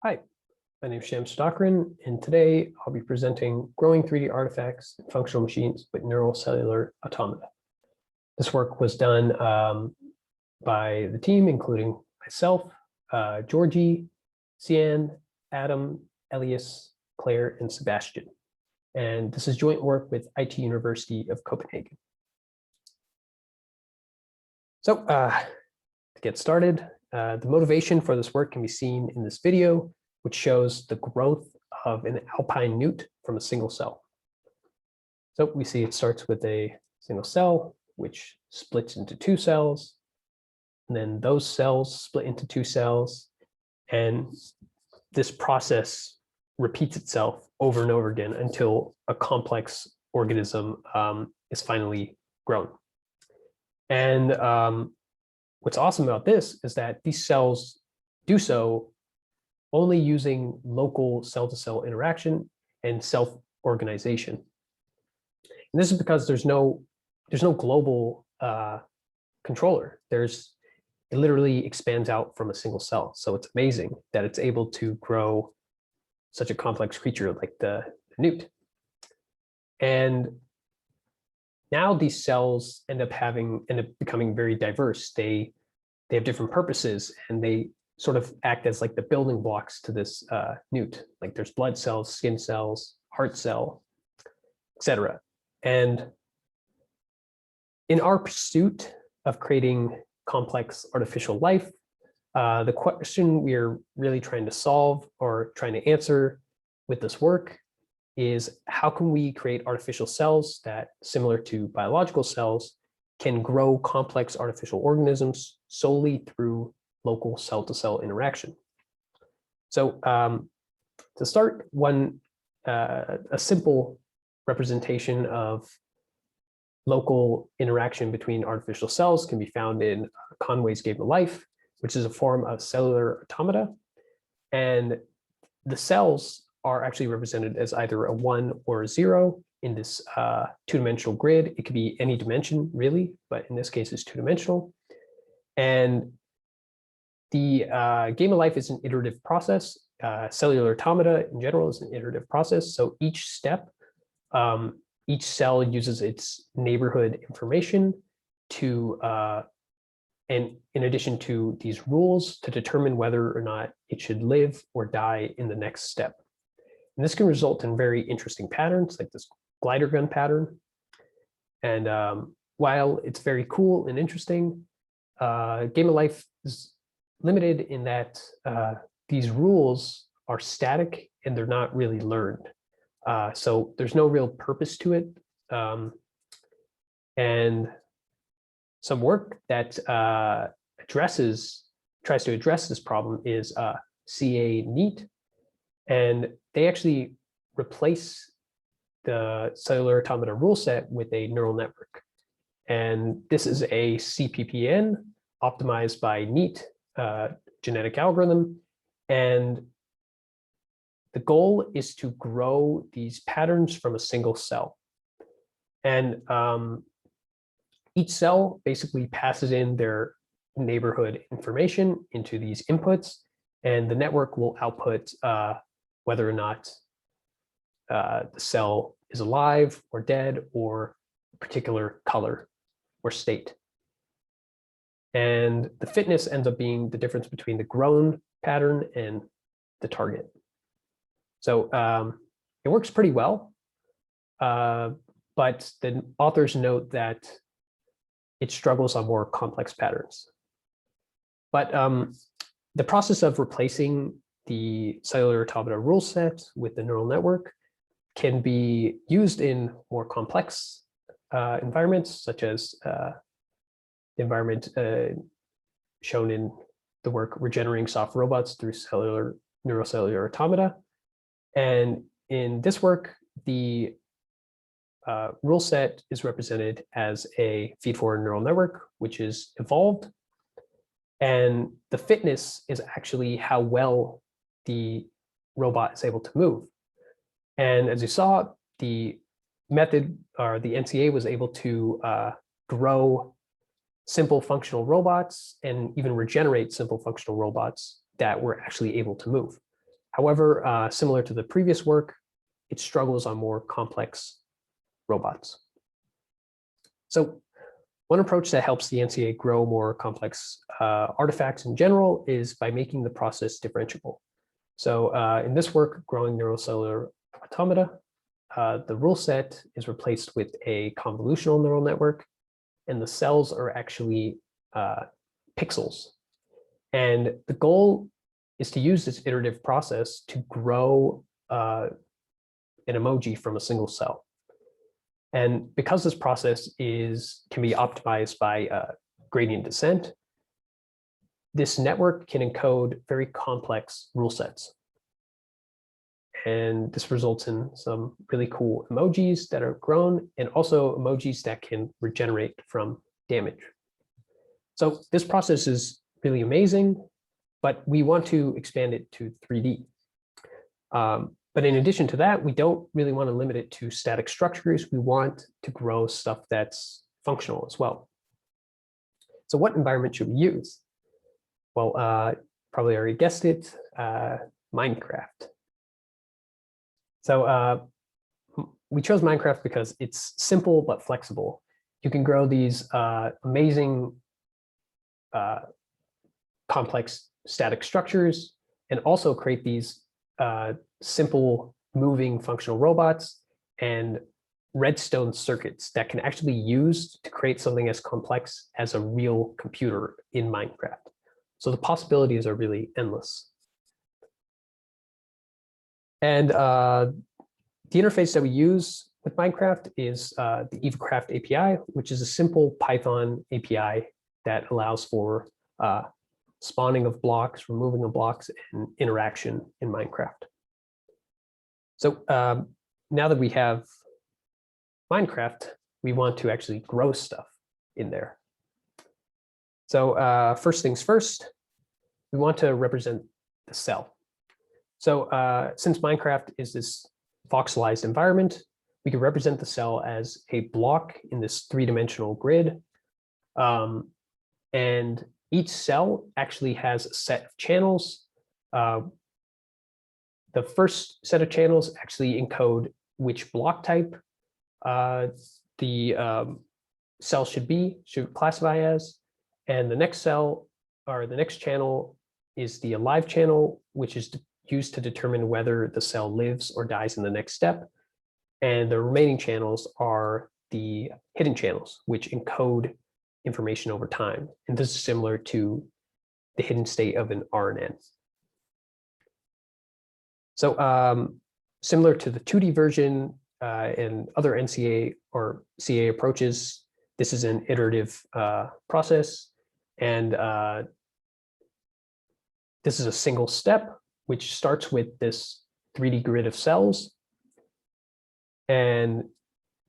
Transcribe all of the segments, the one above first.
Hi, my name is Shyam Sudhakaran, and today I'll be presenting growing 3D artifacts and functional machines with neurocellular automata. This work was done by the team, including myself, Djordje, Siyan, Adam, Elias, Claire, and Sebastian. And this is joint work with IT University of Copenhagen. So to get started, the motivation for this work can be seen in this video, which shows the growth of an alpine newt from a single cell. So we see it starts with a single cell, which splits into two cells, and then those cells split into two cells, and this process repeats itself over and over again until a complex organism is finally grown. And what's awesome about this is that these cells do so only using local cell-to-cell interaction and self-organization. And this is because there's no global controller. It literally expands out from a single cell. So it's amazing that it's able to grow such a complex creature like the newt. And now these cells end up becoming very diverse. They have different purposes, and they sort of act as like the building blocks to this newt. Like there's blood cells, skin cells, heart cell, etc. And in our pursuit of creating complex artificial life, the question we're really trying to solve or trying to answer with this work is how can we create artificial cells that, similar to biological cells, can grow complex artificial organisms solely through local cell-to-cell interaction. So to start, a simple representation of local interaction between artificial cells can be found in Conway's Game of Life, which is a form of cellular automata. And the cells are actually represented as either a 1 or a 0 in this two-dimensional grid. It could be any dimension, really, but in this case, it's two-dimensional. And the Game of Life is an iterative process. Cellular automata in general is an iterative process. So each step, each cell uses its neighborhood information to, and in addition to these rules, to determine whether or not it should live or die in the next step. And this can result in very interesting patterns, like this glider gun pattern. And while it's very cool and interesting, Game of Life is limited in that these rules are static and they're not really learned. So there's no real purpose to it. And some work that tries to address this problem is CA Neat. And they actually replace the cellular automata rule set with a neural network. And this is a CPPN optimized by Neat genetic algorithm. And the goal is to grow these patterns from a single cell. And each cell basically passes in their neighborhood information into these inputs, and the network will output whether or not the cell is alive or dead or a particular color or state. And the fitness ends up being the difference between the grown pattern and the target. So it works pretty well, but the authors note that it struggles on more complex patterns. But the process of replacing the cellular automata rule set with the neural network can be used in more complex environments, such as the environment shown in the work Regenerating Soft Robots through Neurocellular Automata. And in this work, the rule set is represented as a feed-forward neural network, which is evolved. And the fitness is actually how well the robot is able to move. And as you saw, the method, or the NCA, was able to grow simple functional robots and even regenerate simple functional robots that were actually able to move. However, similar to the previous work, it struggles on more complex robots. So one approach that helps the NCA grow more complex artifacts in general is by making the process differentiable. So in this work, growing neurocellular automata, the rule set is replaced with a convolutional neural network, and the cells are actually pixels. And the goal is to use this iterative process to grow an emoji from a single cell. And because this process can be optimized by gradient descent, this network can encode very complex rule sets. And this results in some really cool emojis that are grown, and also emojis that can regenerate from damage. So this process is really amazing, but we want to expand it to 3D. But in addition to that, we don't really want to limit it to static structures. We want to grow stuff that's functional as well. So what environment should we use? Well, probably already guessed it, Minecraft. So we chose Minecraft because it's simple but flexible. You can grow these amazing complex static structures and also create these simple moving functional robots and redstone circuits that can actually be used to create something as complex as a real computer in Minecraft. So the possibilities are really endless. And the interface that we use with Minecraft is the EvaCraft API, which is a simple Python API that allows for spawning of blocks, removing of blocks, and interaction in Minecraft. So now that we have Minecraft, we want to actually grow stuff in there. So first things first, we want to represent the cell. So since Minecraft is this voxelized environment, we can represent the cell as a block in this three-dimensional grid. And each cell actually has a set of channels. The first set of channels actually encode which block type the cell should classify as. And the next cell, or the next channel, is the alive channel, which is used to determine whether the cell lives or dies in the next step. And the remaining channels are the hidden channels, which encode information over time. And this is similar to the hidden state of an RNN. So similar to the 2D version and other NCA or CA approaches, this is an iterative process. And this is a single step, which starts with this 3D grid of cells. And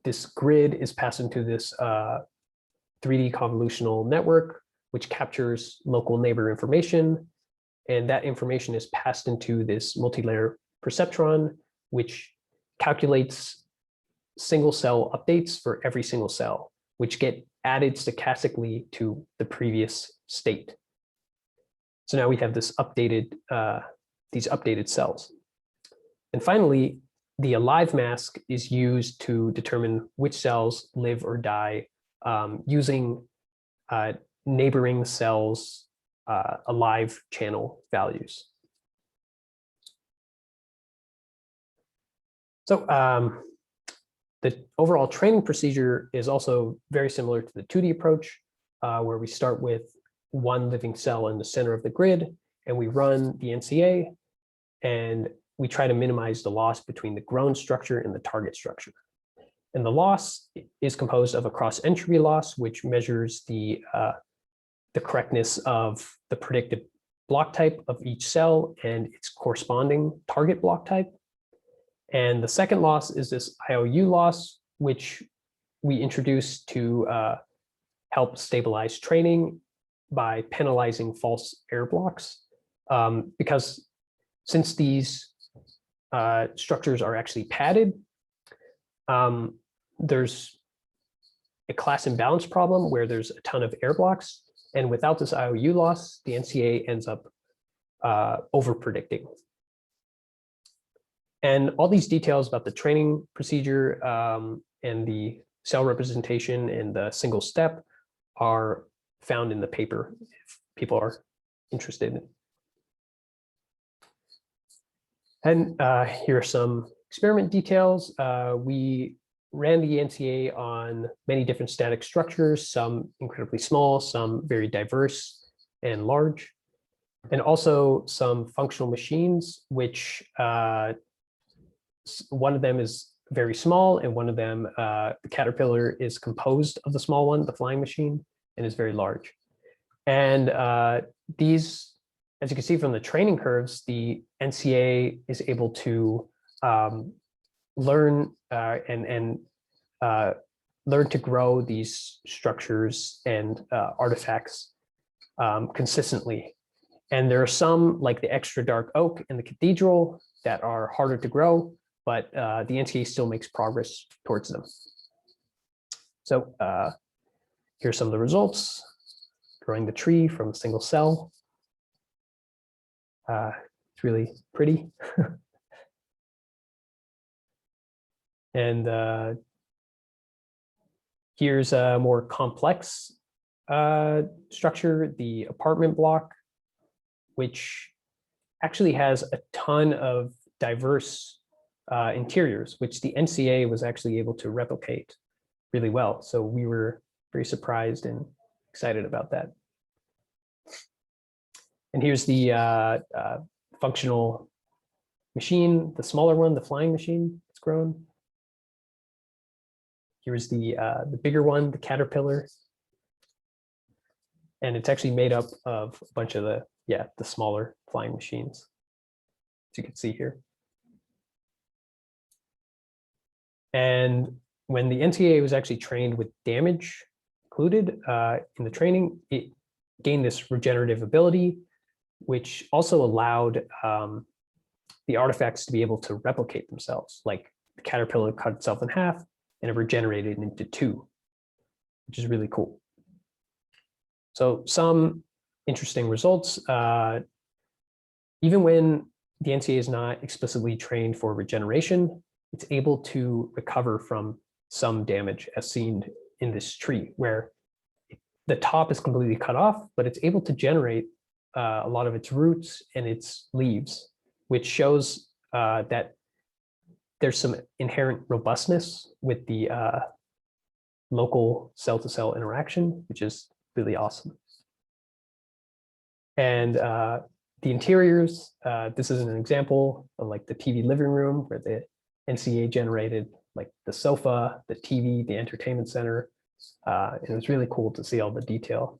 this grid is passed into this 3D convolutional network, which captures local neighbor information. And that information is passed into this multi-layer perceptron, which calculates single cell updates for every single cell, which get added stochastically to the previous state. So now we have this updated, these updated cells. And finally, the alive mask is used to determine which cells live or die using neighboring cells' alive channel values. So the overall training procedure is also very similar to the 2D approach, where we start with one living cell in the center of the grid, and we run the NCA, and we try to minimize the loss between the grown structure and the target structure. And the loss is composed of a cross-entropy loss, which measures the correctness of the predicted block type of each cell and its corresponding target block type. And the second loss is this IOU loss, which we introduce to help stabilize training by penalizing false error blocks. Because since these structures are actually padded, there's a class imbalance problem where there's a ton of error blocks. And without this IOU loss, the NCA ends up over-predicting. And all these details about the training procedure and the cell representation in the single step are found in the paper if people are interested. And here are some experiment details. We ran the NCA on many different static structures, some incredibly small, some very diverse and large, and also some functional machines, which one of them is very small, and one of them, the caterpillar, is composed of the small one, the flying machine, and is very large. And these, as you can see from the training curves, the NCA is able to learn and learn to grow these structures and artifacts consistently. And there are some, like the extra dark oak and the cathedral, that are harder to grow, but the NCA still makes progress towards them. So here's some of the results. Growing the tree from a single cell. It's really pretty. And here's a more complex structure, the apartment block, which actually has a ton of diverse interiors, which the NCA was actually able to replicate really well. So we were very surprised and excited about that. And here's the functional machine, the smaller one, the flying machine, it's grown. Here's the bigger one, the caterpillar. And it's actually made up of a bunch of the smaller flying machines, as you can see here. And when the NCA was actually trained with damage included in the training, it gained this regenerative ability, which also allowed the artifacts to be able to replicate themselves. Like the caterpillar cut itself in half and it regenerated into two, which is really cool. So some interesting results. Even when the NCA is not explicitly trained for regeneration, it's able to recover from some damage, as seen in this tree, where the top is completely cut off, but it's able to generate a lot of its roots and its leaves, which shows that there's some inherent robustness with the local cell-to-cell interaction, which is really awesome. And the interiors, this is an example of like the TV living room where the NCA generated like the sofa, the TV, the entertainment center. And it was really cool to see all the detail.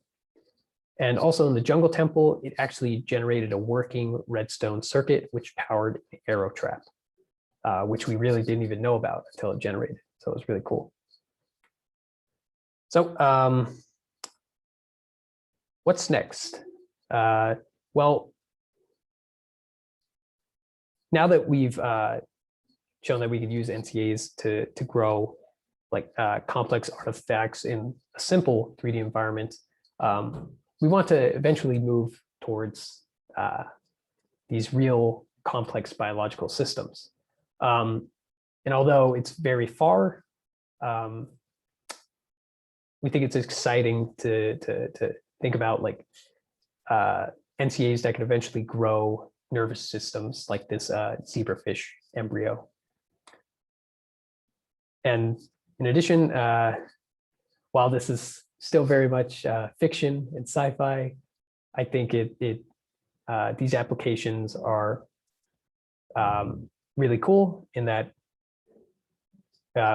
And also in the jungle temple, it actually generated a working redstone circuit, which powered an arrow trap, which we really didn't even know about until it generated. So it was really cool. So what's next? Well, now that we've shown that we could use NCAs to grow like complex artifacts in a simple 3D environment, we want to eventually move towards these real complex biological systems. And although it's very far, we think it's exciting to think about like NCAs that could eventually grow nervous systems like this zebrafish embryo. And in addition, while this is still very much fiction and sci-fi, I think these applications are really cool in that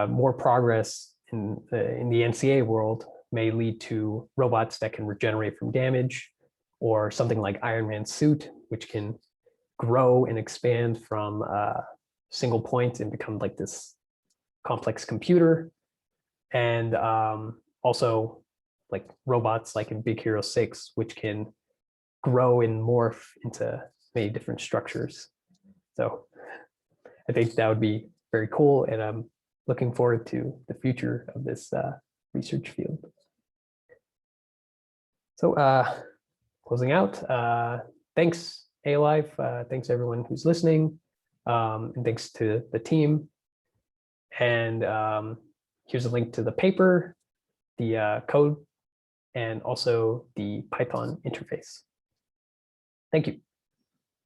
more progress in the NCA world may lead to robots that can regenerate from damage, or something like Iron Man's suit, which can grow and expand from a single point and become like this complex computer. And also like robots like in Big Hero 6, which can grow and morph into many different structures. So I think that would be very cool, and I'm looking forward to the future of this research field. So closing out, thanks ALive, thanks everyone who's listening. And thanks to the team. And here's a link to the paper, the code, and also the Python interface. Thank you.